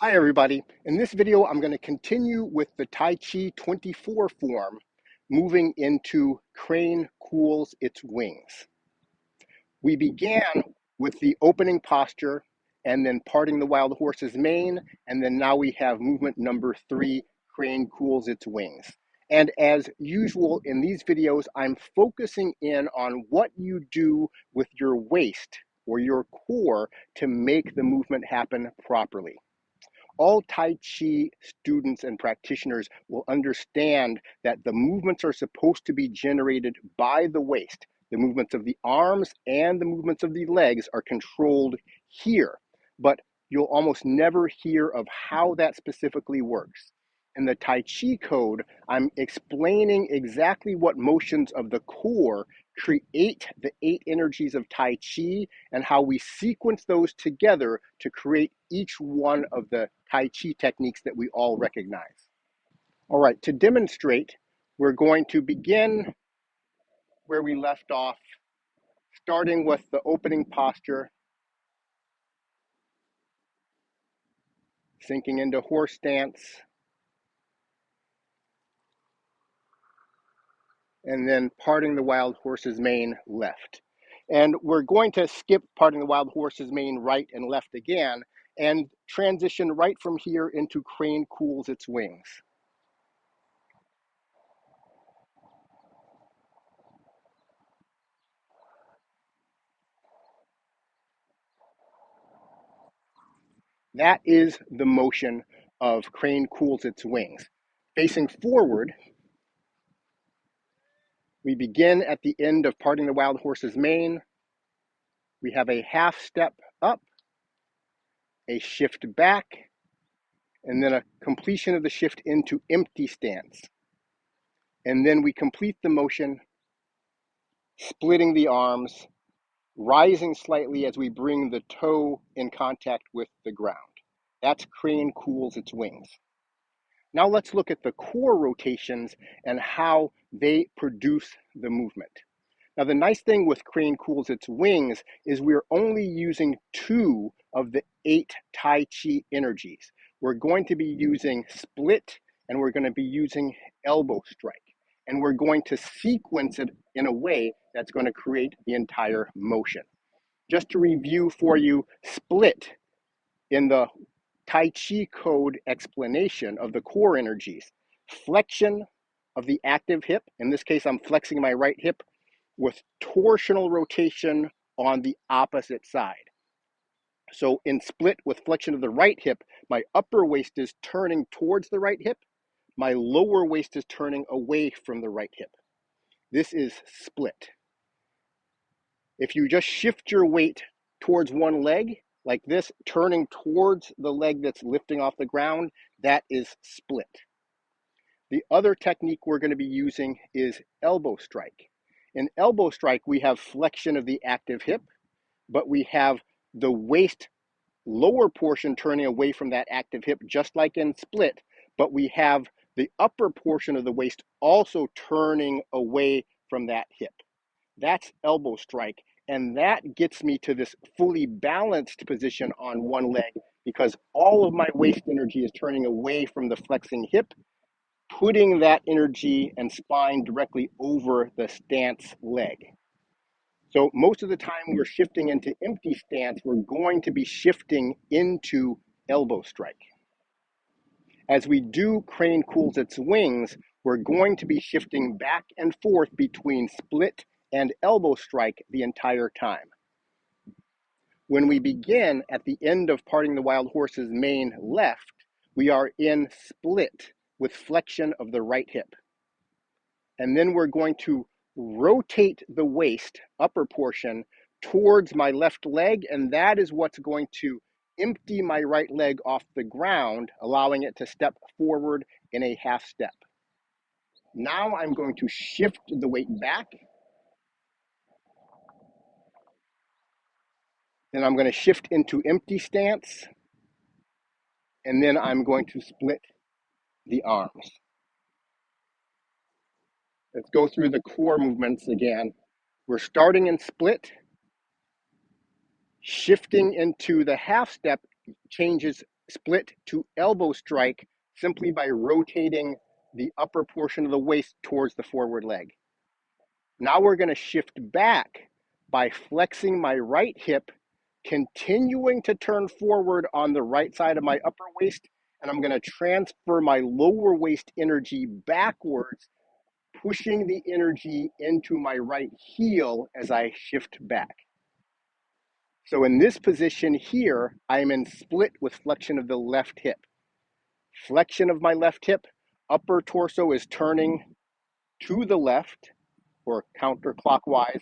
Hi everybody. In this video, I'm going to continue with the Tai Chi 24 form, moving into crane cools its wings. We began with the opening posture and then parting the wild horse's mane, and then now we have movement number 3, crane cools its wings. And as usual in these videos, I'm focusing in on what you do with your waist or your core to make the movement happen properly. All Tai Chi students and practitioners will understand that the movements are supposed to be generated by the waist. The movements of the arms and the movements of the legs are controlled here, but you'll almost never hear of how that specifically works. In the Tai Chi code, I'm explaining exactly what motions of the core create the 8 energies of Tai Chi and how we sequence those together to create each one of the Tai Chi techniques that we all recognize. All right, to demonstrate, we're going to begin where we left off, starting with the opening posture, sinking into horse stance, and then parting the wild horse's mane left. And we're going to skip parting the wild horse's mane right and left again and transition right from here into crane cools its wings. That is the motion of crane cools its wings. Facing forward, we begin at the end of parting the wild horse's mane. We have a half step up, a shift back, and then a completion of the shift into empty stance. And then we complete the motion, splitting the arms, rising slightly as we bring the toe in contact with the ground. That's crane cools its wings. Now let's look at the core rotations and how they produce the movement. Now the nice thing with crane cools its wings is we're only using 2 of the 8 Tai Chi energies. We're going to be using split and we're going to be using elbow strike. And we're going to sequence it in a way that's going to create the entire motion. Just to review for you, split in the Tai Chi code explanation of the core energies. Flexion of the active hip. In this case, I'm flexing my right hip with torsional rotation on the opposite side. So in split with flexion of the right hip, my upper waist is turning towards the right hip. My lower waist is turning away from the right hip. This is split. If you just shift your weight towards one leg, like this, turning towards the leg that's lifting off the ground, that is split. The other technique we're going to be using is elbow strike. In elbow strike, we have flexion of the active hip, but we have the waist lower portion turning away from that active hip, just like in split, but we have the upper portion of the waist also turning away from that hip. That's elbow strike. And that gets me to this fully balanced position on one leg because all of my waist energy is turning away from the flexing hip, putting that energy and spine directly over the stance leg. So most of the time we're shifting into empty stance, we're going to be shifting into elbow strike. As we do crane cools its wings, we're going to be shifting back and forth between split and elbow strike the entire time. When we begin at the end of parting the wild horse's mane left, we are in split with flexion of the right hip. And then we're going to rotate the waist, upper portion, towards my left leg, and that is what's going to empty my right leg off the ground, allowing it to step forward in a half step. Now I'm going to shift the weight back. Then I'm going to shift into empty stance. And then I'm going to split the arms. Let's go through the core movements again. We're starting in split. Shifting into the half step changes split to elbow strike simply by rotating the upper portion of the waist towards the forward leg. Now we're going to shift back by flexing my right hip, continuing to turn forward on the right side of my upper waist, and I'm going to transfer my lower waist energy backwards, pushing the energy into my right heel as I shift back. So in this position here, I'm in split with flexion of the left hip. Flexion of my left hip, upper torso is turning to the left or counterclockwise,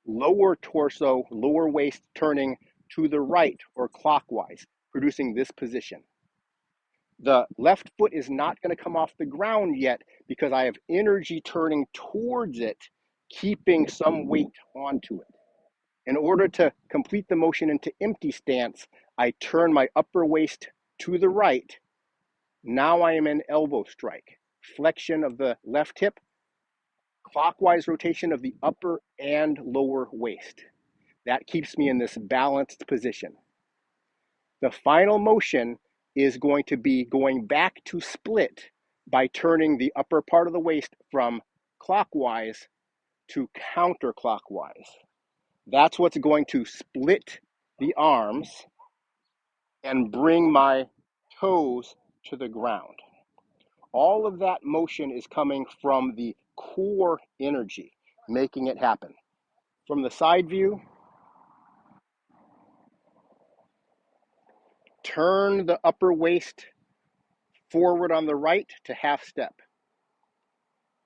lower torso, lower waist turning to the right or clockwise, producing this position. The left foot is not going to come off the ground yet because I have energy turning towards it, keeping some weight onto it. In order to complete the motion into empty stance, I turn my upper waist to the right. Now I am in elbow strike. Flexion of the left hip, clockwise rotation of the upper and lower waist. That keeps me in this balanced position. The final motion is going to be going back to split by turning the upper part of the waist from clockwise to counterclockwise. That's what's going to split the arms and bring my toes to the ground. All of that motion is coming from the core energy, making it happen. From the side view, turn the upper waist forward on the right to half step.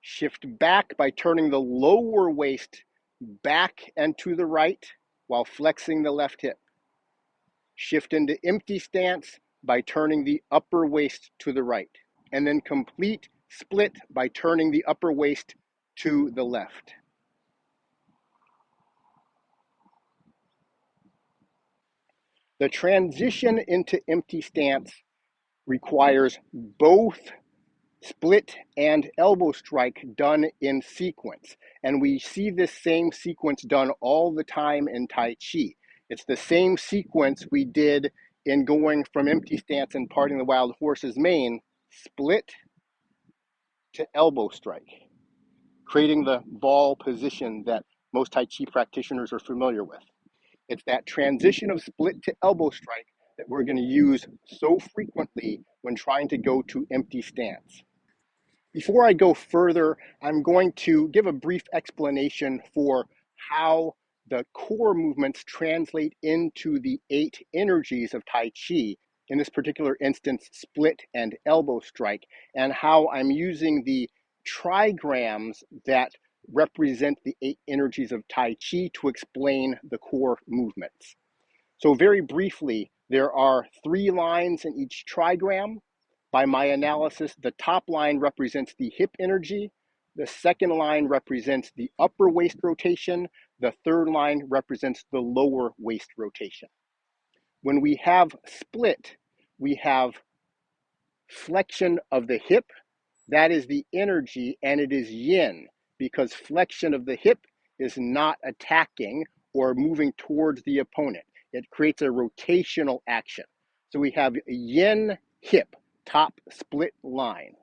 Shift back by turning the lower waist back and to the right while flexing the left hip. Shift into empty stance by turning the upper waist to the right. And then complete split by turning the upper waist to the left. The transition into empty stance requires both split and elbow strike done in sequence. And we see this same sequence done all the time in Tai Chi. It's the same sequence we did in going from empty stance and parting the wild horse's mane, split to elbow strike, creating the ball position that most Tai Chi practitioners are familiar with. It's that transition of split to elbow strike that we're going to use so frequently when trying to go to empty stance. Before I go further, I'm going to give a brief explanation for how the core movements translate into the 8 energies of Tai Chi, in this particular instance, split and elbow strike, and how I'm using the trigrams that represent the 8 energies of Tai Chi to explain the core movements. So very briefly, there are 3 lines in each trigram. By my analysis, the top line represents the hip energy, the second line represents the upper waist rotation, the third line represents the lower waist rotation. When we have split, we have flexion of the hip, that is the energy, and it is yin, because flexion of the hip is not attacking or moving towards the opponent. It creates a rotational action. So we have yin hip, top split line.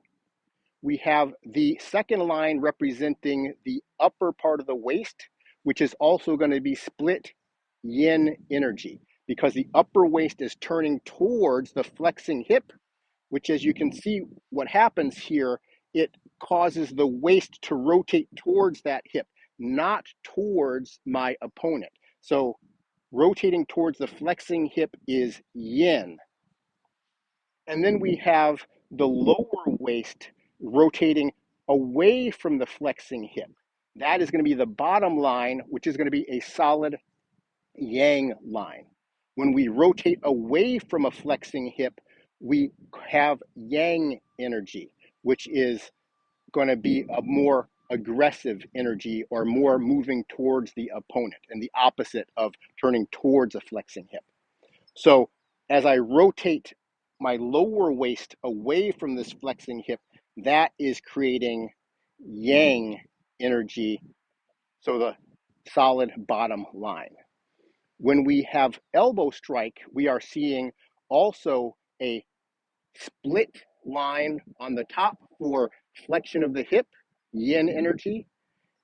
We have the second line representing the upper part of the waist, which is also going to be split yin energy, because the upper waist is turning towards the flexing hip, which, as you can see what happens here, it causes the waist to rotate towards that hip, not towards my opponent. So rotating towards the flexing hip is yin. And then we have the lower waist rotating away from the flexing hip. That is going to be the bottom line, which is going to be a solid yang line. When we rotate away from a flexing hip, we have yang energy, which is going to be a more aggressive energy or more moving towards the opponent, and the opposite of turning towards a flexing hip. So as I rotate my lower waist away from this flexing hip, that is creating yang energy, so the solid bottom line. When we have elbow strike, we are seeing also a split line on the top for flexion of the hip, yin energy,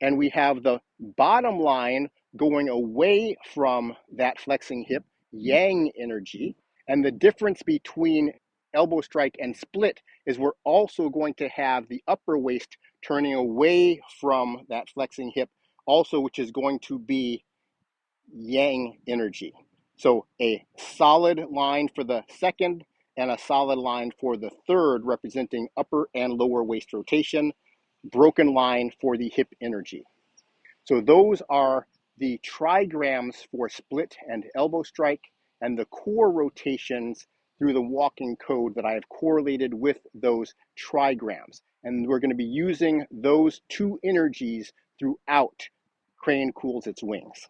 and we have the bottom line going away from that flexing hip, yang energy. And the difference between elbow strike and split is we're also going to have the upper waist turning away from that flexing hip also, which is going to be yang energy. So a solid line for the second and a solid line for the third, representing upper and lower waist rotation, broken line for the hip energy. So those are the trigrams for split and elbow strike, and the core rotations through the walking code that I have correlated with those trigrams. And we're going to be using those two energies throughout Crane Cools Its Wings.